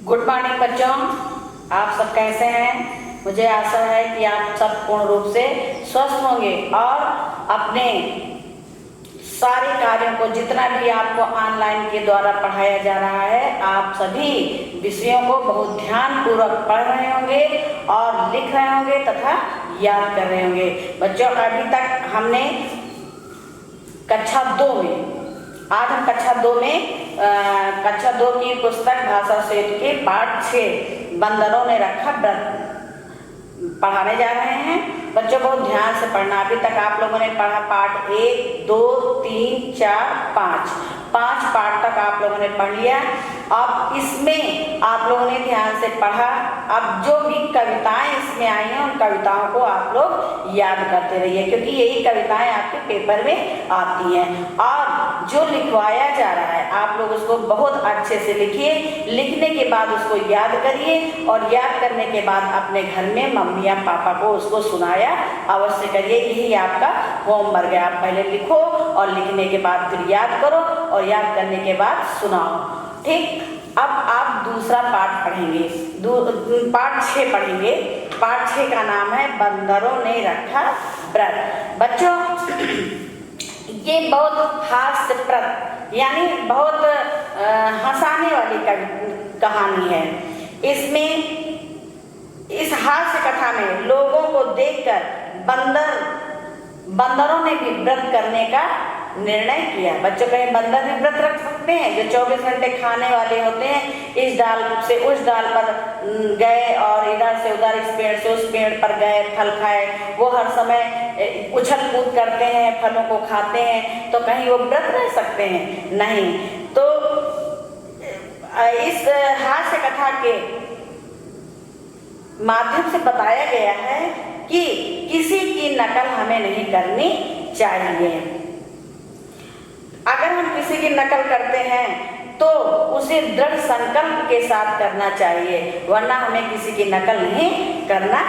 Good morning बच्चों, आप सब कैसे हैं। मुझे आशा है कि आप सब पूर्ण रूप से स्वस्थ होंगे और अपने सारे कार्यों को, जितना भी आपको ऑनलाइन के द्वारा पढ़ाया जा रहा है, आप सभी विषयों को बहुत ध्यानपूर्वक पढ़ रहे होंगे और लिख रहे होंगे तथा याद कर रहे होंगे। बच्चों, अभी तक हमने कक्षा 2 में, आज हम कक्षा 2 की पुस्तक भाषा सेठ के पाठ 6 बंदरों ने रखा व्रत पढ़ाने जा रहे हैं। बच्चों, बहुत ध्यान से पढ़ना। अभी तक आप लोगों ने पढ़ा पाठ 1, 2, 3, 4, 5 पाठ तक आप लोगों ने पढ़ लिया। अब इसमें आप लोगों ने ध्यान से पढ़ा। अब जो भी कविताएं इसमें आई हैं, उन कविताओं को आप लोग याद करते रहिए, क्योंकि यही कविताएं आपके पेपर में आती हैं। और जो लिखवाया जा रहा है, आप लोग उसको बहुत अच्छे से लिखिए। लिखने के बाद उसको याद करिए और याद करने के बाद अपने घर में मम्मी या पापा को उसको सुनाया अवश्य करिए। यही आपका होमवर्क है। आप पहले लिखो और लिखने के बाद फिर याद करो और याद करने के बाद सुनाओ। ठीक, अब आप दूसरा पाठ पढ़ेंगे, पाठ 6 पढ़ेंगे। पाठ 6 का नाम है बंदरों ने रखा व्रत। बच्चों, ये बहुत हास्यप्रद यानी बहुत हंसाने वाली कहानी है। इसमें इस हास्य कथा में लोगों को देखकर बंदरों ने भी व्रत करने का निर्णय किया। बच्चों, कहीं बंदर भी व्रत रख सकते हैं जो 24 घंटे खाने वाले होते हैं। इस डाल से उस डाल पर गए और इधर से उधर, इस पेड़ से उस पेड़ पर गए, फल खाए। वो हर समय उछल कूद करते हैं, फलों को खाते हैं, तो कहीं वो व्रत रह सकते हैं? नहीं। तो इस हास्य कथा के माध्यम से बताया गया है कि किसी की नकल हमें नहीं करनी चाहिए। अगर हम किसी की नकल करते हैं तो उसे दृढ़ संकल्प के साथ करना चाहिए, वरना हमें किसी की नकल नहीं करना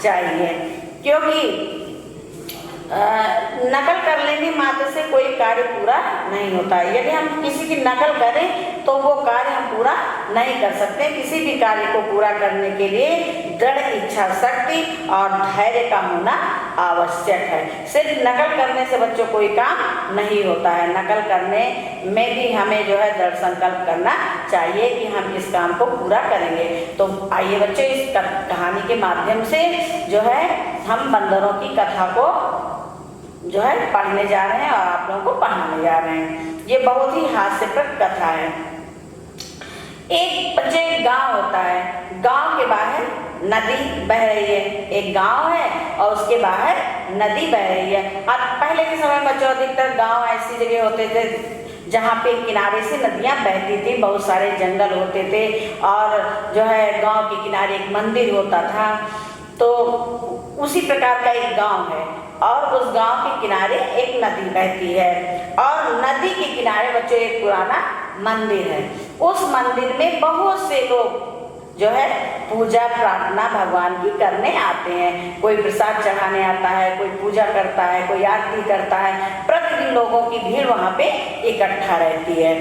चाहिए। क्योंकि नकल कर लेने मात्र से कोई कार्य पूरा नहीं होता है। यदि हम किसी की नकल करें तो वो कार्य हम पूरा नहीं कर सकते। किसी भी कार्य को पूरा करने के लिए दृढ़ इच्छा शक्ति और धैर्य का होना आवश्यक है। सिर्फ नकल करने से बच्चों कोई काम नहीं होता है। नकल करने में भी हमें जो है दृढ़ संकल्प करना चाहिए कि हम इस काम को पूरा करेंगे। तो आइए बच्चों, इस कहानी के माध्यम से जो है हम बंदरों की कथा को जो है पढ़ने जा रहे हैं और आप लोगों को पढ़ाने जा रहे हैं। ये बहुत ही हास्यप्रद कथा है। एक बच्चे गांव होता है, गांव के बाहर नदी बह रही है। एक गांव है और उसके बाहर नदी बह रही है। और पहले के समय बच्चों, अधिकतर गांव ऐसी जगह होते थे जहाँ पे किनारे से नदियाँ बहती थी, बहुत सारे जंगल होते थे और जो है गांव के किनारे एक मंदिर होता था। तो उसी प्रकार का एक गांव है और उस गांव के किनारे एक नदी बहती है और नदी के किनारे बच्चों एक पुराना मंदिर है। उस मंदिर में बहुत से लोग जो है पूजा प्रार्थना भगवान की करने आते हैं। कोई प्रसाद चढ़ाने आता है, कोई पूजा करता है, कोई आरती करता है। प्रतिदिन लोगों की भीड़ वहाँ पे इकट्ठा रहती है।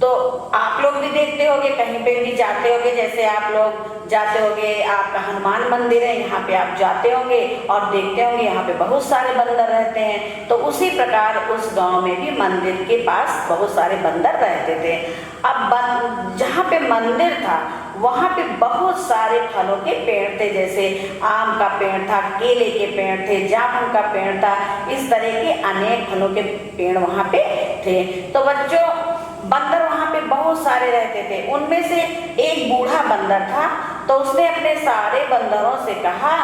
तो आप लोग भी देखते होंगे, कहीं पे भी जाते होंगे, जैसे आप लोग जाते होंगे, आपका हनुमान मंदिर है, यहाँ पे आप जाते होंगे और देखते होंगे यहाँ पे बहुत सारे बंदर रहते हैं। तो उसी प्रकार उस गांव में भी मंदिर के पास बहुत सारे बंदर रहते थे। अब जहाँ पे मंदिर था वहाँ पे बहुत सारे फलों के पेड़ थे, जैसे आम का पेड़ था, केले के पेड़ थे, जामुन का पेड़ था। इस तरह के अनेक फलों के पेड़ वहाँ पे थे। तो बच्चों, बंदर वहाँ पे बहुत सारे रहते थे। उनमें से एक बूढ़ा बंदर था, तो उसने अपने सारे बंदरों से कहा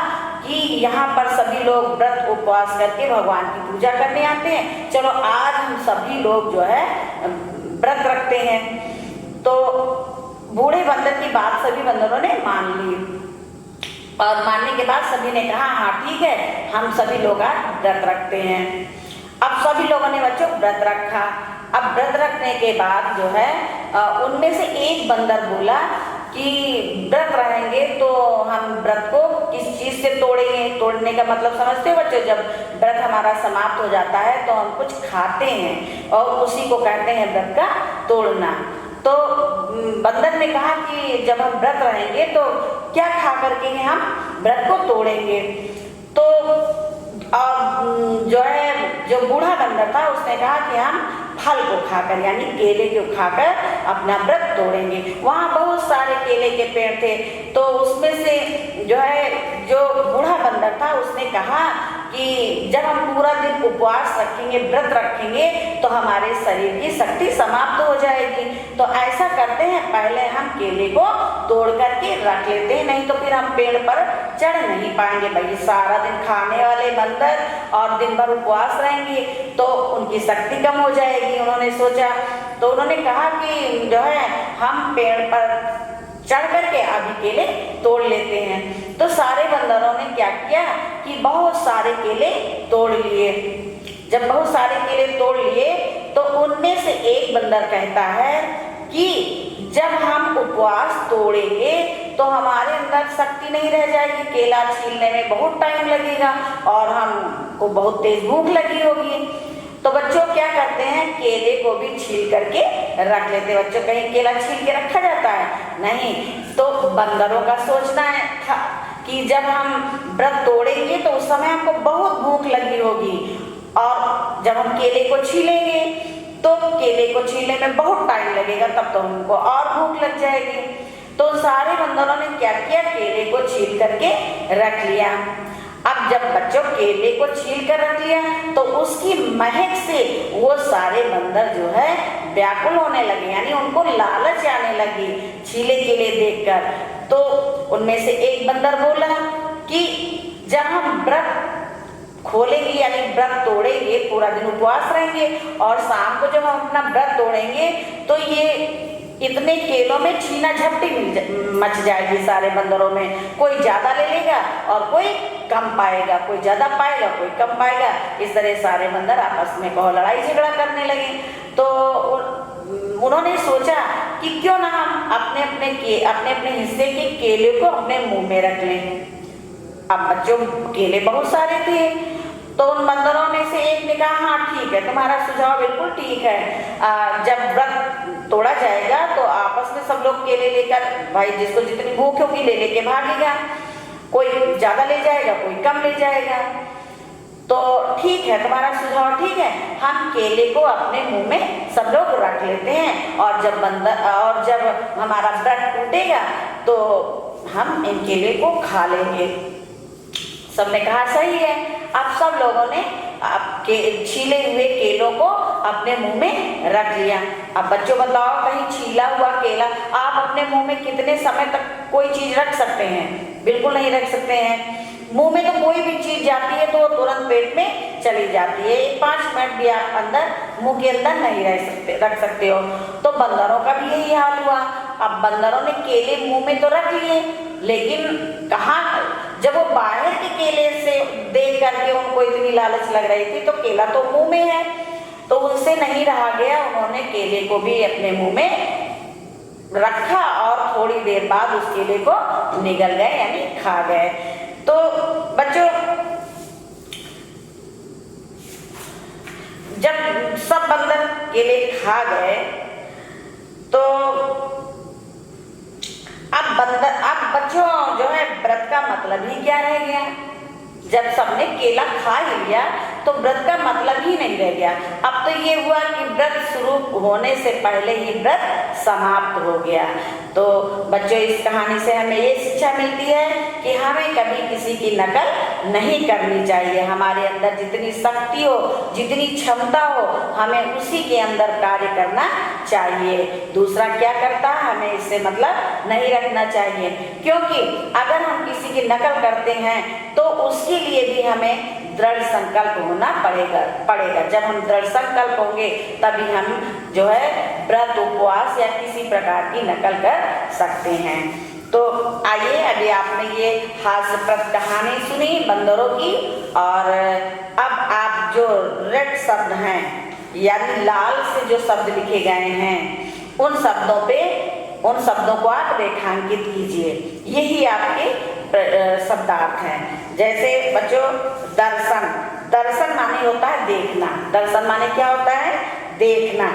कि यहाँ पर सभी लोग व्रत उपवास करके भगवान की पूजा करने आते हैं, चलो आज हम सभी लोग जो है व्रत रखते हैं। तो बूढ़े बंदर की बात सभी बंदरों ने मान ली और मानने के बाद सभी ने कहा हाँ ठीक है, हम सभी लोग आज व्रत रखते हैं। अब सभी लोगों ने बच्चों व्रत रखा। अब व्रत रखने के बाद जो है उनमें से एक बंदर बोला कि व्रत रहेंगे तो हम व्रत को किस चीज से तोड़ेंगे। तोड़ने का मतलब समझते हो बच्चों, जब व्रत हमारा समाप्त हो जाता है तो हम कुछ खाते हैं और उसी को कहते हैं व्रत का तोड़ना। तो बंदर ने कहा कि जब हम व्रत रहेंगे तो क्या खा करके हम व्रत को तोड़ेंगे। तो जो है जो बूढ़ा बंदर था उसने कहा कि हम फल को खाकर यानी केले को खाकर अपना व्रत तोड़ेंगे। वहाँ बहुत सारे केले के पेड़ थे, तो उसमें से जो है जो बूढ़ा बंदर था उसने कहा कि जब हम पूरा दिन उपवास रखेंगे, व्रत रखेंगे, तो हमारे शरीर की शक्ति समाप्त हो जाएगी। तो ऐसा करते हैं, पहले हम केले को तोड़ करके रख लेते हैं, नहीं तो फिर हम पेड़ पर चढ़ नहीं पाएंगे। भाई सारा दिन खाने वाले बंदर और दिन भर उपवास रहेंगे तो उनकी शक्ति कम हो जाएगी। उन्होंने सोचा, तो उन्होंने कहा कि जो है हम पेड़ पर चढ़ करके अभी केले तोड़ लेते हैं। तो सारे बंदरों ने क्या किया कि बहुत सारे केले तोड़ लिए। जब बहुत सारे केले तोड़ लिए तो उनमें से एक बंदर कहता है कि जब हम उपवास तोड़ेंगे तो हमारे अंदर शक्ति नहीं रह जाएगी, केला छीलने में बहुत टाइम लगेगा और हमको बहुत तेज भूख लगी होगी। तो बच्चों क्या करते हैं, केले को भी छील करके रख लेते हैं। बच्चों कहीं केला छील के रखा जाता है? नहीं। तो बंदरों का सोचना है था कि जब हम व्रत तोड़ेंगे तो उस समय हमको बहुत भूख लगी होगी और जब हम केले को छीलेंगे तो केले को छीलने में बहुत टाइम लगेगा, तब तो हमको और भूख लग जाएगी। तो सारे बंदरों ने क्या किया, केले को छील करके रख लिया। अब जब बच्चों केले को छील कर रख लिया तो उसकी महक से वो सारे बंदर जो है व्याकुल होने लगे, यानी उनको लालच आने लगी छीले केले देखकर। तो उनमें से एक बंदर बोला कि जब हम व्रत खोलेंगे यानी व्रत तोड़ेंगे, पूरा दिन उपवास रहेंगे और शाम को जब हम अपना व्रत तोड़ेंगे तो ये इतने केलों में छीना झपटी मच जाएगी सारे बंदरों में। कोई ज्यादा ले लेगा और कोई कम पाएगा, कोई ज्यादा पाएगा कोई कम पाएगा। इस तरह सारे बंदर आपस में कहो लड़ाई झगड़ा करने लगे। तो उन्होंने सोचा कि क्यों ना हम अपने अपने हिस्से के केले को अपने मुंह में रख लें। अब बच्चों केले बहुत सारे थे, तो उन बंदरों में से एक ने कहा हाँ ठीक है, तुम्हारा सुझाव बिल्कुल ठीक है। जब व्रत तोड़ा जाएगा तो आपस में सब लोग केले लेकर, भाई जिसको जितनी भूख होगी ले लेके भागेगा, कोई ज्यादा ले जाएगा कोई कम ले जाएगा। तो ठीक है, तुम्हारा सुझाव ठीक है, हम केले को अपने मुंह में सब लोग रख लेते हैं और जब हमारा व्रत टूटेगा तो हम इन केले को खा लेंगे। सबने कहा सही है। अब सब लोगों ने छीले हुए केलों को अपने मुंह में रख लिया। अब बच्चों बताओ, कहीं छीला हुआ केला आप अपने मुंह में कितने समय तक कोई चीज रख सकते हैं? बिल्कुल नहीं रख सकते हैं। मुंह में तो कोई भी चीज जाती है तो तुरंत पेट में चली जाती है, 5 मिनट भी आप अंदर मुंह के अंदर नहीं रख सकते हो। तो बंदरों का भी यही हाल हुआ। अब बंदरों ने केले मुंह में तो रख लिए, लेकिन कहाँ, जब वो बाहर के केले से देख करके उनको इतनी लालच लग रही थी तो केला तो मुंह में है, तो उनसे नहीं रहा गया। उन्होंने केले को भी अपने मुंह में रखा और थोड़ी देर बाद उस केले को निगल गए यानी खा गए। तो बच्चों जब सब बंदर केले खा गए तो अब बच्चों जो है व्रत का मतलब ही क्या रह गया? जब सबने केला खा ही लिया तो व्रत का मतलब ही नहीं रह गया। अब तो ये हुआ कि व्रत शुरू होने से पहले ही व्रत समाप्त हो गया। तो बच्चों इस कहानी से हमें ये शिक्षा मिलती है कि हमें कभी किसी की नकल नहीं करनी चाहिए। हमारे अंदर जितनी शक्ति हो, जितनी क्षमता हो, हमें उसी के अंदर कार्य करना चाहिए। दूसरा क्या करता है हमें इससे मतलब नहीं रखना चाहिए, क्योंकि अगर हम किसी की नकल करते हैं तो उसके लिए भी हमें दृढ़ संकल्प होना पड़ेगा। जब हम दृढ़ संकल्प होंगे तभी हम जो है व्रत उपवास या किसी प्रकार की नकल कर सकते हैं। तो आइए, अभी आपने ये हास्यप्रद कहानी सुनी बंदरों की, और अब आप जो रेड शब्द हैं यानी लाल से जो शब्द लिखे गए हैं उन शब्दों को आप रेखांकित कीजिए। यही आपके शब्दार्थ हैं। जैसे बच्चों दर्शन माने होता है देखना। दर्शन माने क्या होता है? देखना।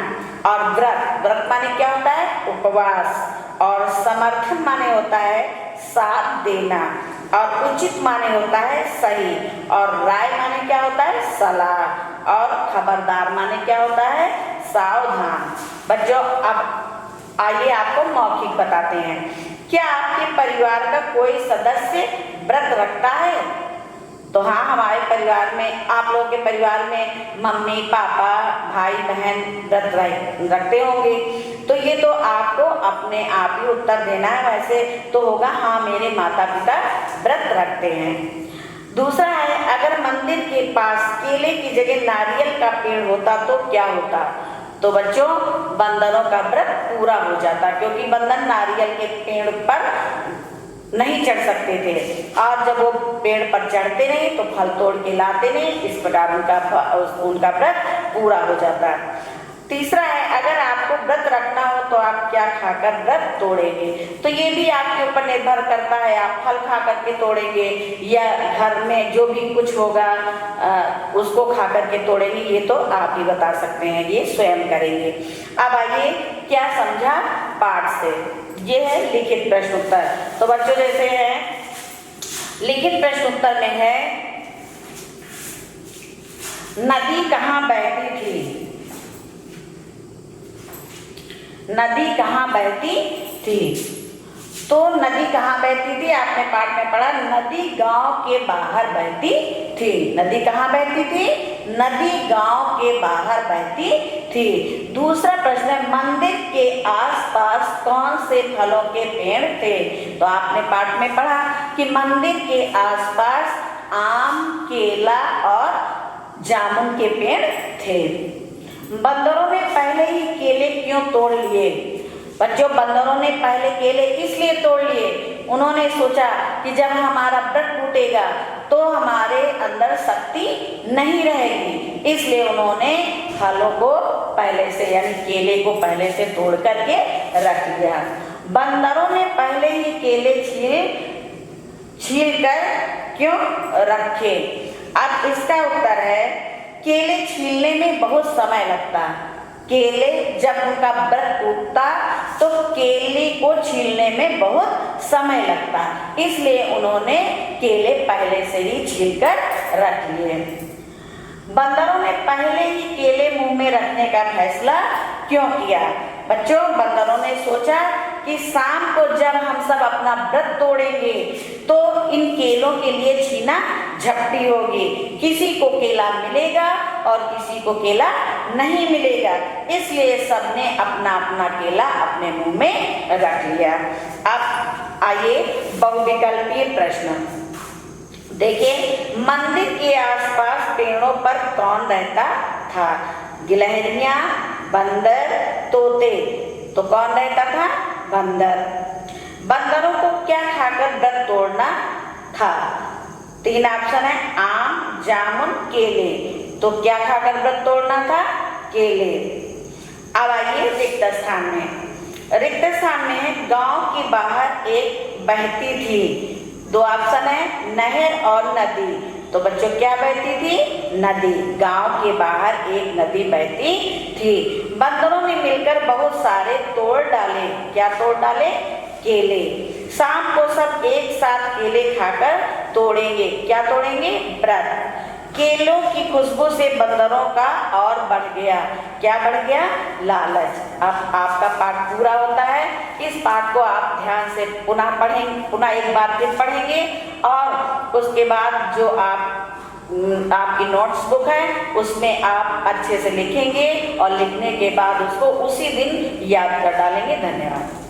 और व्रत माने क्या होता है? उपवास। और समर्थन माने होता है साथ देना। और उचित माने होता है सही। और राय माने क्या होता है? सलाह। और खबरदार माने क्या होता है? सावधान। बच्चों अब आइए आपको मौखिक बताते हैं। क्या आपके परिवार का कोई सदस्य व्रत रखता है? तो हाँ, हमारे परिवार में, आप लोगों के परिवार में मम्मी पापा भाई बहन व्रत रखते होंगे। तो ये तो आपको अपने आप ही उत्तर देना है। वैसे तो होगा हाँ, मेरे माता पिता व्रत रखते हैं। दूसरा है, अगर मंदिर के पास केले की जगह नारियल का पेड़ होता तो क्या होता? तो बच्चों बंदरों का व्रत पूरा हो जाता, क्योंकि बंदर नारियल के पेड़ पर नहीं चढ़ सकते थे। और जब वो पेड़ पर चढ़ते नहीं तो फल तोड़ के लाते नहीं। इस प्रकार उनका व्रत पूरा हो जाता है। तीसरा है, अगर आपको व्रत रखना हो तो आप क्या खाकर व्रत तोड़ेंगे? तो ये भी आपके ऊपर निर्भर करता है। आप फल खा करके तोड़ेंगे या घर में जो भी कुछ होगा उसको खा करके तोड़ेंगे, ये तो आप ही बता सकते हैं, ये स्वयं करेंगे। अब आइए, क्या समझा पाठ से? ये है लिखित प्रश्न उत्तर। तो बच्चों जैसे है लिखित प्रश्न उत्तर में है, नदी कहाँ बहती थी? नदी कहाँ बहती थी? तो नदी कहाँ बहती थी? आपने पाठ में पढ़ा, नदी गांव के बाहर बहती थी। नदी कहाँ बहती थी? नदी गांव के बाहर बहती थी। दूसरा प्रश्न है, मंदिर के आसपास कौन से फलों के पेड़ थे? तो आपने पाठ में पढ़ा कि मंदिर के आसपास आम, केला और जामुन के पेड़ थे। बंदरों ने पहले ही केले क्यों तोड़ लिए? बच्चों बंदरों ने पहले केले इसलिए तोड़ लिए, उन्होंने सोचा कि जब हमारा व्रत टूटेगा तो हमारे अंदर शक्ति नहीं रहेगी, इसलिए उन्होंने फलों को पहले से यानी केले को पहले से तोड़ करके रख लिया। बंदरों ने पहले ही केले छील कर क्यों रखे? अब इसका उत्तर है, केले छीलने में बहुत समय लगता। केले जब उनका व्रत टूटता तो केले को छीलने में बहुत समय लगता, इसलिए उन्होंने केले पहले से ही छीलकर रख लिए। बंदरों ने पहले ही केले मुंह में रखने का फैसला क्यों किया? बच्चों बंदरों ने सोचा कि शाम को जब हम सब अपना व्रत तोड़ेंगे तो इन केलों के लिए छीना झपटी होगी, किसी को केला मिलेगा और किसी को केला नहीं मिलेगा, इसलिए सबने अपना अपना केला अपने मुंह में रख लिया। अब आइए बहुविकल्पीय प्रश्न देखिए, मंदिर के आसपास पेड़ों पर कौन रहता था? गिलहरियां, बंदर, तोते। तो कौन रहता था? बंदर। बंदरों को क्या खाकर व्रत तोड़ना था? 3 ऑप्शन है, आम, जामुन, केले। तो क्या खाकर व्रत तोड़ना था? केले। अब आइए रिक्त स्थान में। रिक्त स्थान में गांव के बाहर एक बहती थी। 2 ऑप्शन है, नहर और नदी। तो बच्चों क्या बहती थी? नदी। गांव के बाहर एक नदी बहती थी। बंदरों ने मिलकर बहुत सारे तोड़ डाले। क्या तोड़ डाले? केले। शाम को सब एक साथ केले खाकर तोड़ेंगे। क्या तोड़ेंगे? व्रत। केलों की खुशबू से बंदरों का और बढ़ गया। क्या बढ़ गया? लालच। अब आपका पाठ पूरा होता है। इस पाठ को आप ध्यान से पुनः पढ़ेंगे, पुनः एक बार फिर पढ़ेंगे और उसके बाद जो आपकी नोट्स बुक है उसमें आप अच्छे से लिखेंगे और लिखने के बाद उसको उसी दिन याद कर डालेंगे। धन्यवाद।